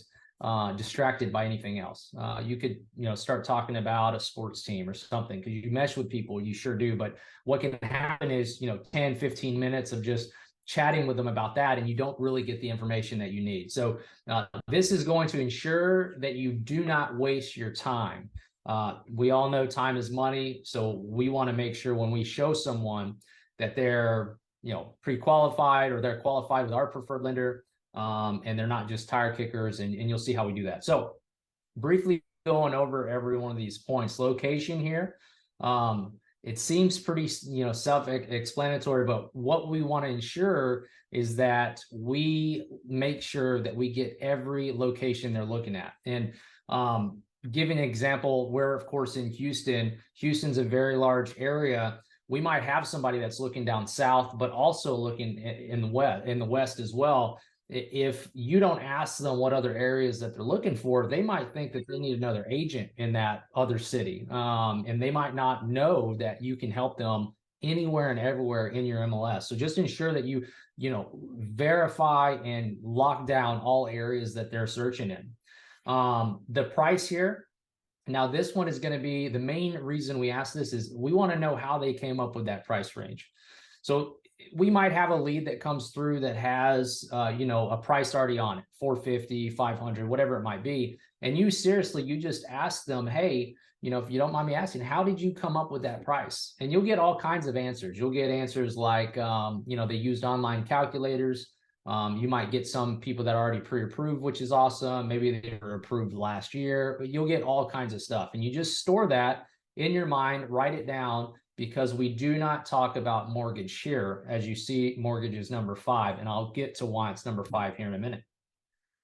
distracted by anything else. You could, start talking about a sports team or something because you mesh with people, you sure do. But what can happen is, 10, 15 minutes of just chatting with them about that, and you don't really get the information that you need. So this is going to ensure that you do not waste your time. We all know time is money. So we want to make sure when we show someone that they're, pre-qualified or they're qualified with our preferred lender, and they're not just tire kickers, and you'll see how we do that. So briefly going over every one of these points. Location here, it seems pretty, self-explanatory, but what we want to ensure is that we make sure that we get every location they're looking at. And giving an example, where of course in Houston's a very large area. We might have somebody that's looking down south, but also looking in the west as well. If you don't ask them what other areas that they're looking for, they might think that they need another agent in that other city. And they might not know that you can help them anywhere and everywhere in your MLS. So just ensure that you verify and lock down all areas that they're searching in. The price here. Now, this one is going to be the main reason we ask this is we want to know how they came up with that price range. So we might have a lead that comes through that has, a price already on it, 450, 500, whatever it might be. And you just ask them, hey, if you don't mind me asking, how did you come up with that price? And you'll get all kinds of answers. You'll get answers like, they used online calculators. You might get some people that are already pre-approved, which is awesome. Maybe they were approved last year, but you'll get all kinds of stuff. And you just store that in your mind, write it down, because we do not talk about mortgage here. As you see, mortgage is number 5, and I'll get to why it's number 5 here in a minute.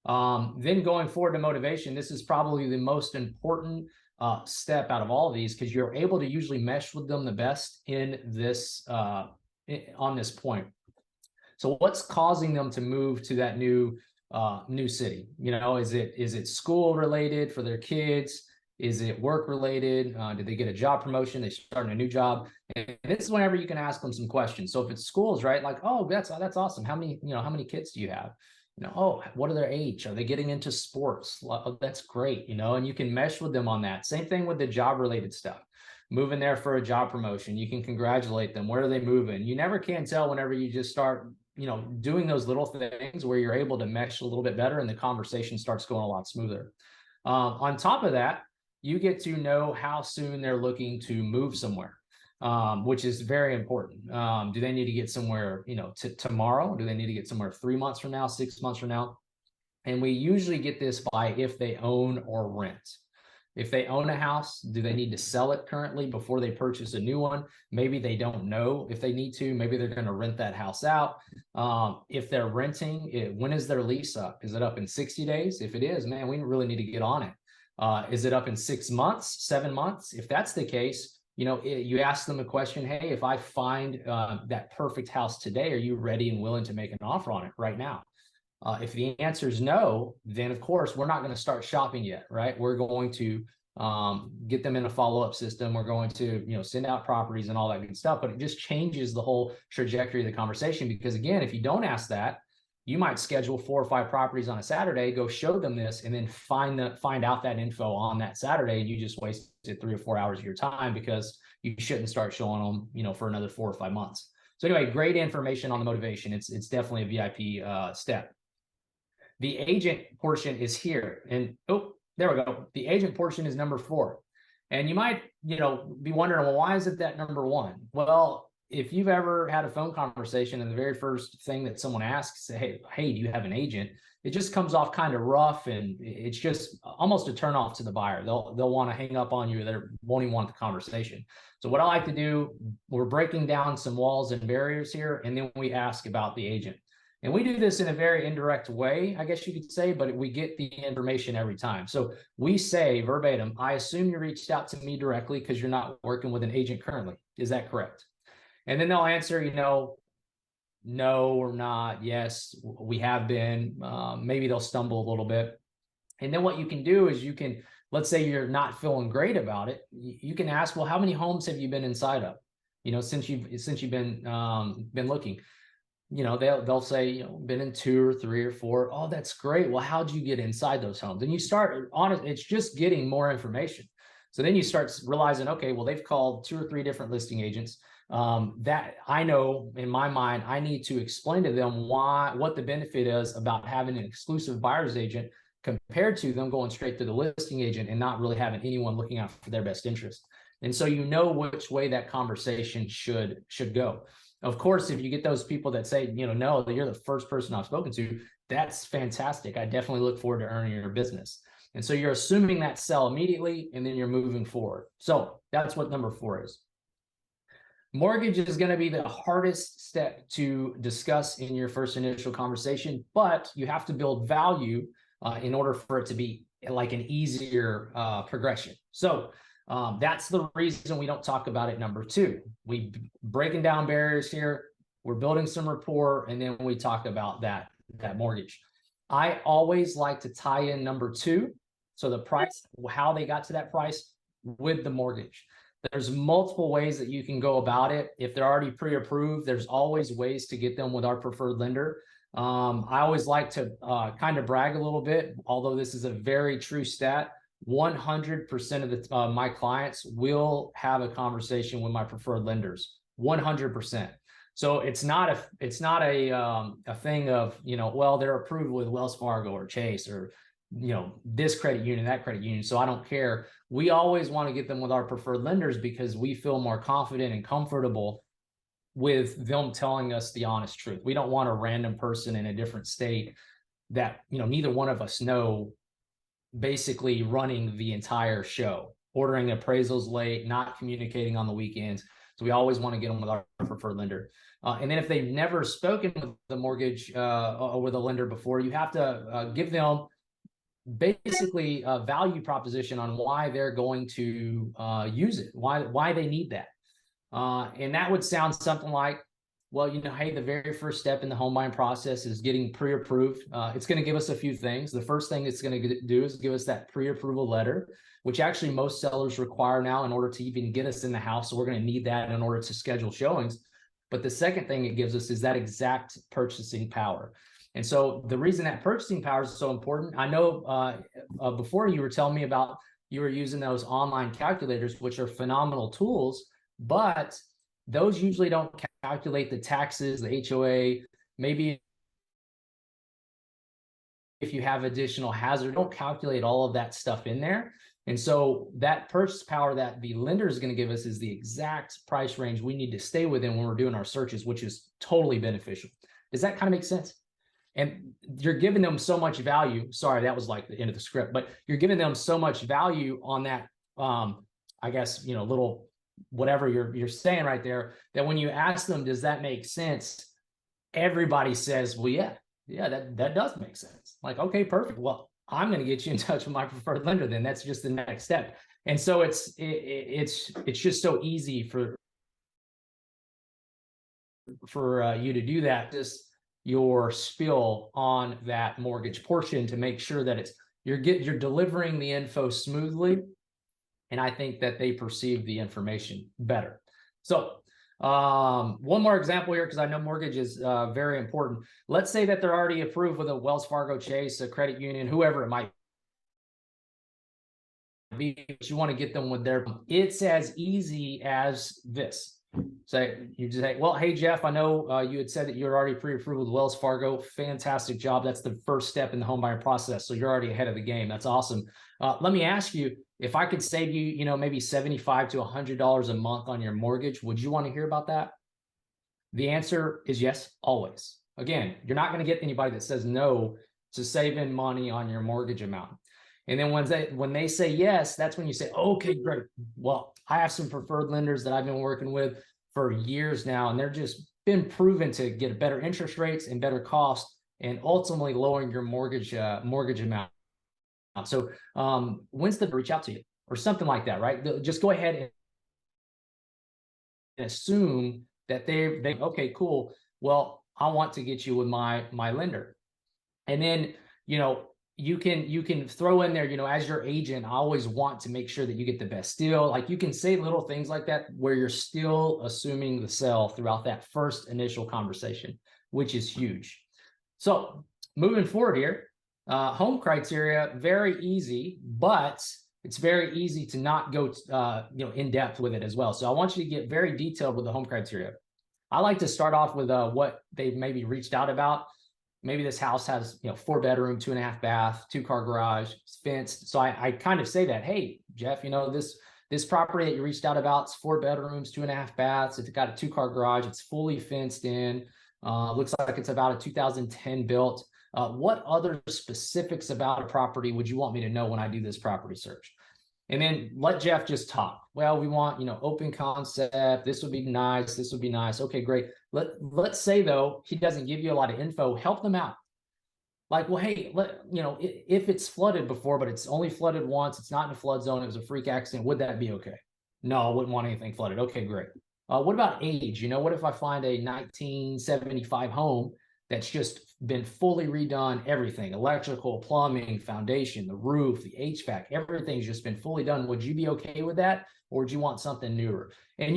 Then going forward to motivation, this is probably the most important step out of all of these, because you're able to usually mesh with them the best in this on this point. So what's causing them to move to that new city? Is it school related for their kids? Is it work related? Did they get a job promotion? They starting a new job? And this is whenever you can ask them some questions. So if it's schools, right? Like, oh, that's awesome. How many kids do you have? Oh, what are their age? Are they getting into sports? Oh, that's great, and you can mesh with them on that. Same thing with the job related stuff. Moving there for a job promotion, you can congratulate them. Where are they moving? You never can tell whenever you just start, doing those little things where you're able to mesh a little bit better and the conversation starts going a lot smoother. On top of that, you get to know how soon they're looking to move somewhere, which is very important. Do they need to get somewhere, tomorrow? Do they need to get somewhere 3 months from now, 6 months from now? And we usually get this by if they own or rent. If they own a house, do they need to sell it currently before they purchase a new one? Maybe they don't know if they need to. Maybe they're going to rent that house out. If they're renting, when is their lease up? Is it up in 60 days? If it is, man, we really need to get on it. Is it up in 6 months, 7 months? If that's the case, you ask them a question. Hey, if I find that perfect house today, are you ready and willing to make an offer on it right now? If the answer is no, then of course we're not going to start shopping yet, right? We're going to get them in a follow-up system. We're going to, send out properties and all that good stuff. But it just changes the whole trajectory of the conversation, because again, if you don't ask that, you might schedule 4 or 5 properties on a Saturday, go show them this, and then find out that info on that Saturday, and you just wasted 3 or 4 hours of your time because you shouldn't start showing them, for another 4 or 5 months. So anyway, great information on the motivation. It's definitely a VIP step. The agent portion is here, and there we go. The agent portion is number 4. And you might, be wondering, well, why is it that number 1? Well, if you've ever had a phone conversation and the very first thing that someone asks, hey, do you have an agent? It just comes off kind of rough, and it's just almost a turnoff to the buyer. They'll want to hang up on you. They won't even want the conversation. So what I like to do, we're breaking down some walls and barriers here, and then we ask about the agent. And we do this in a very indirect way, I guess you could say, but we get the information every time. So we say verbatim, I assume you reached out to me directly because you're not working with an agent currently. Is that correct? And then they'll answer, no or not. Yes, we have been. Maybe they'll stumble a little bit. And then what you can do is let's say you're not feeling great about it. You can ask, well, how many homes have you been inside of? Since you've been looking. They'll say, been in 2 or 3 or 4. Oh, that's great. Well, how'd you get inside those homes? And you start on it. It's just getting more information. So then you start realizing, okay, well, they've called 2 or 3 different listing agents. That I know in my mind, I need to explain to them what the benefit is about having an exclusive buyer's agent compared to them going straight to the listing agent and not really having anyone looking out for their best interest. And so which way that conversation should go. Of course, if you get those people that say, no, you're the first person I've spoken to, that's fantastic. I definitely look forward to earning your business. And so you're assuming that sell immediately, and then you're moving forward. So that's what number 4 is. Mortgage is going to be the hardest step to discuss in your first initial conversation, but you have to build value in order for it to be like an easier progression. So that's the reason we don't talk about it number 2. We breaking down barriers here. We're building some rapport, and then we talk about that mortgage. I always like to tie in number 2. So the price, how they got to that price with the mortgage. There's multiple ways that you can go about it. If they're already pre-approved, there's always ways to get them with our preferred lender. I always like to kind of brag a little bit, although this is a very true stat. 100% of my clients will have a conversation with my preferred lenders. 100%. So it's not a thing of, well, they're approved with Wells Fargo or Chase or, this credit union, that credit union. So I don't care. We always want to get them with our preferred lenders because we feel more confident and comfortable with them telling us the honest truth. We don't want a random person in a different state that, neither one of us know, basically running the entire show, ordering appraisals late, not communicating on the weekends. So we always want to get them with our preferred lender. And then if they've never spoken with the mortgage or with a lender before, you have to give them basically a value proposition on why they're going to use it, why they need that. And that would sound something like, Well, hey, the very first step in the home buying process is getting pre-approved. It's going to give us a few things. The first thing it's going to do is give us that pre-approval letter, which actually most sellers require now in order to even get us in the house. So we're going to need that in order to schedule showings. But the second thing it gives us is that exact purchasing power. And so the reason that purchasing power is so important, I know before you were telling me about you were using those online calculators, which are phenomenal tools, but those usually don't calculate the taxes, the HOA, maybe if you have additional hazard, don't calculate all of that stuff in there. And so that purchase power that the lender is going to give us is the exact price range we need to stay within when we're doing our searches, which is totally beneficial. Does that kind of make sense? And you're giving them so much value. Sorry, that was like the end of the script, but you're giving them so much value on that, I guess, little whatever you're saying right there, that when you ask them, does that make sense? Everybody says, well, yeah, that does make sense. Like, okay, perfect. Well, I'm going to get you in touch with my preferred lender. Then that's just the next step. And so it's just so easy for you to do that. Just your spill on that mortgage portion to make sure that you're delivering the info smoothly. And I think that they perceive the information better. So one more example here, because I know mortgage is very important. Let's say that they're already approved with a Wells Fargo, Chase, a credit union, whoever it might be, but you want to get them with it's as easy as this. So you just say, well, hey, Jeff, I know you had said that you're already pre-approved with Wells Fargo. Fantastic job. That's the first step in the home buying process. So you're already ahead of the game. That's awesome. Let me ask you, if I could save you, maybe $75 to $100 a month on your mortgage, would you want to hear about that? The answer is yes, always. Again, you're not going to get anybody that says no to saving money on your mortgage amount. And then when they say yes, that's when you say, okay, great. Well, I have some preferred lenders that I've been working with for years now, and they're just been proven to get better interest rates and better cost, and ultimately lowering your mortgage amount. So when's the reach out to you or something like that, right? Just go ahead and assume that they okay, cool. Well, I want to get you with my lender. And then, you can throw in there, as your agent, I always want to make sure that you get the best deal. Like, you can say little things like that where you're still assuming the sell throughout that first initial conversation, which is huge. So moving forward here, home criteria, very easy, but it's very easy to not go in depth with it as well. So I want you to get very detailed with the home criteria. I like to start off with what they've maybe reached out about. Maybe this house has 4-bedroom, 2.5 bath, 2-car garage, it's fenced. So I kind of say that, hey, Jeff, this property that you reached out about, it's 4 bedrooms, 2.5 baths. It's got a 2-car garage. It's fully fenced in. Looks like it's about a 2010 built. What other specifics about a property would you want me to know when I do this property search? And then let Jeff just talk. Well, we want, open concept. This would be nice. This would be nice. Okay, great. Let's say though, he doesn't give you a lot of info, help them out. Like, well, hey, if it's flooded before, but it's only flooded once, it's not in a flood zone, it was a freak accident, would that be okay? No, I wouldn't want anything flooded. Okay, great. What about age? What if I find a 1975 home that's just been fully redone, everything, electrical, plumbing, foundation, the roof, the HVAC, everything's just been fully done. Would you be okay with that? Or do you want something newer? And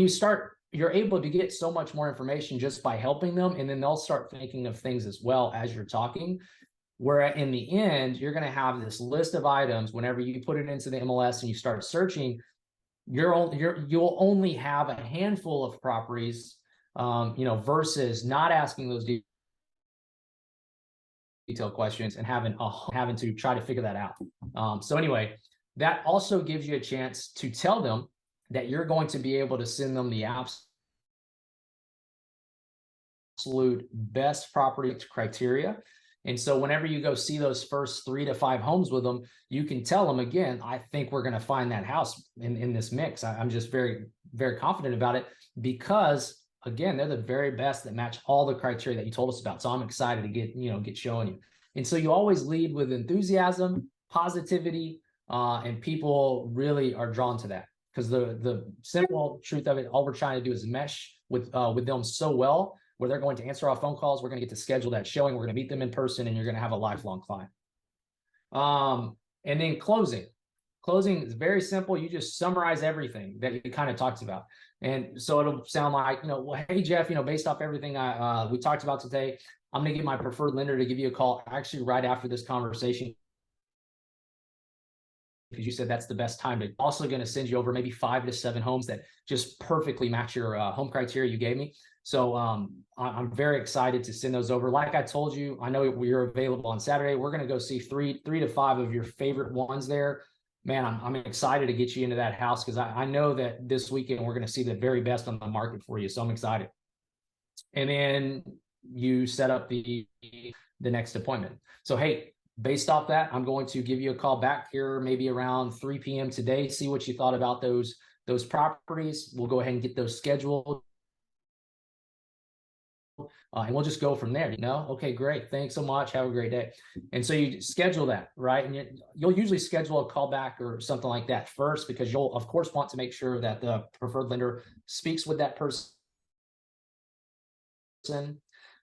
you're able to get so much more information just by helping them. And then they'll start thinking of things as well as you're talking, where in the end, you're going to have this list of items. Whenever you put it into the MLS and you start searching, you'll only have a handful of properties, versus not asking those detailed questions and having to try to figure that out. So anyway, that also gives you a chance to tell them that you're going to be able to send them the absolute best property criteria. And so whenever you go see those first 3 to 5 homes with them, you can tell them, again, I think we're going to find that house in this mix. I'm just very, very confident about it because, again, they're the very best that match all the criteria that you told us about. So I'm excited to get showing you. And so you always lead with enthusiasm, positivity, and people really are drawn to that because the simple truth of it, all we're trying to do is mesh with them so well where they're going to answer our phone calls. We're going to get to schedule that showing. We're going to meet them in person, and you're going to have a lifelong client. And then closing. Closing is very simple. You just summarize everything that you kind of talked about. And so it'll sound like, well, hey, Jeff, based off everything we talked about today, I'm going to get my preferred lender to give you a call actually right after this conversation, because you said that's the best time. To also going to send you over maybe 5 to 7 homes that just perfectly match your home criteria you gave me. So I'm very excited to send those over. Like I told you, I know we're available on Saturday. We're going to go see three to 5 of your favorite ones there. Man, I'm excited to get you into that house, because I know that this weekend we're going to see the very best on the market for you. So I'm excited. And then you set up the next appointment. So, hey, based off that, I'm going to give you a call back here maybe around 3 p.m. today. See what you thought about those properties. We'll go ahead and get those scheduled. And we'll just go from there. Okay, great. Thanks so much. Have a great day. And so you schedule that, right? And you'll usually schedule a call back or something like that first, because you'll of course want to make sure that the preferred lender speaks with that person,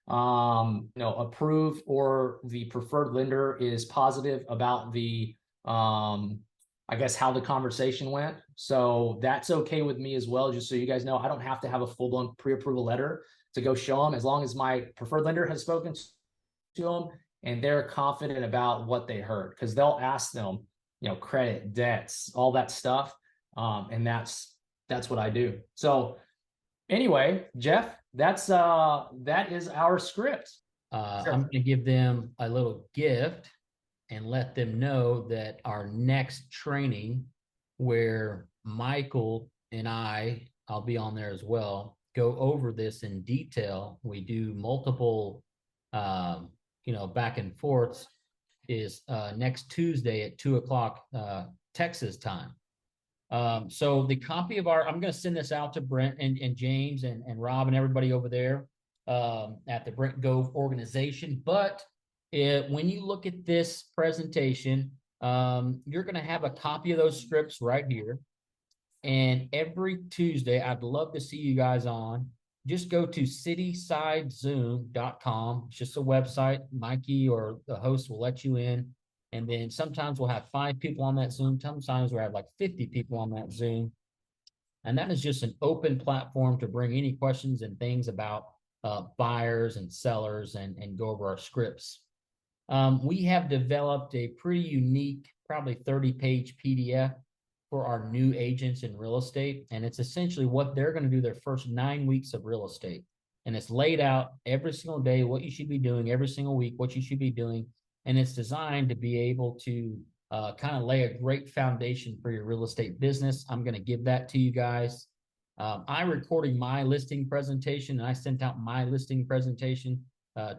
approve, or the preferred lender is positive about the I guess how the conversation went. So that's okay with me as well. Just so you guys know, I don't have to have a full-blown pre-approval letter to go show them, as long as my preferred lender has spoken to them and they're confident about what they heard, because they'll ask them, credit, debts, all that stuff. And that's what I do. So anyway, Jeff, that is our script. I'm going to give them a little gift and let them know that our next training, where Michael and I'll be on there as well, go over this in detail. We do multiple, back and forths, is next Tuesday at 2:00 Texas time. So the copy of I'm going to send this out to Brent and James and Rob and everybody over there at the Brent Gove organization. But when you look at this presentation, you're going to have a copy of those scripts right here. And every Tuesday, I'd love to see you guys on. Just go to citysidezoom.com. It's just a website. Mikey or the host will let you in. And then sometimes we'll have 5 people on that Zoom. Sometimes we'll have like 50 people on that Zoom. And that is just an open platform to bring any questions and things about buyers and sellers and go over our scripts. We have developed a pretty unique, probably 30-page PDF for our new agents in real estate. And it's essentially what they're going to do their first 9 weeks of real estate. And it's laid out every single day, what you should be doing every single week, what you should be doing. And it's designed to be able to kind of lay a great foundation for your real estate business. I'm going to give that to you guys. I'm recording my listing presentation, and I sent out my listing presentation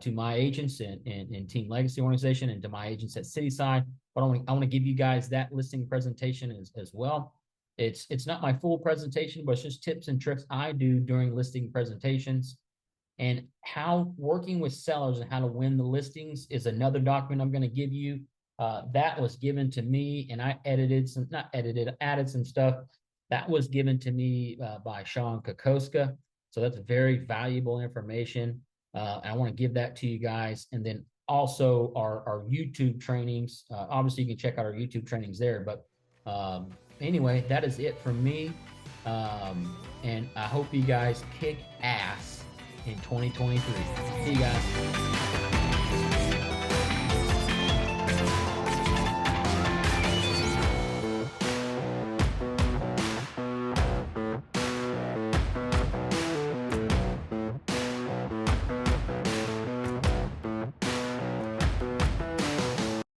to my agents in Team Legacy organization and to my agents at Cityside. But I want to give you guys that listing presentation as well. It's not my full presentation, but it's just tips and tricks I do during listing presentations. And how working with sellers and how to win the listings is another document I'm going to give you. That was given to me, and I added some stuff. That was given to me by Sean Kokoska. So that's very valuable information. I want to give that to you guys. And then also our YouTube trainings. Obviously, you can check out our YouTube trainings there. But anyway, that is it from me. And I hope you guys kick ass in 2023. See you guys.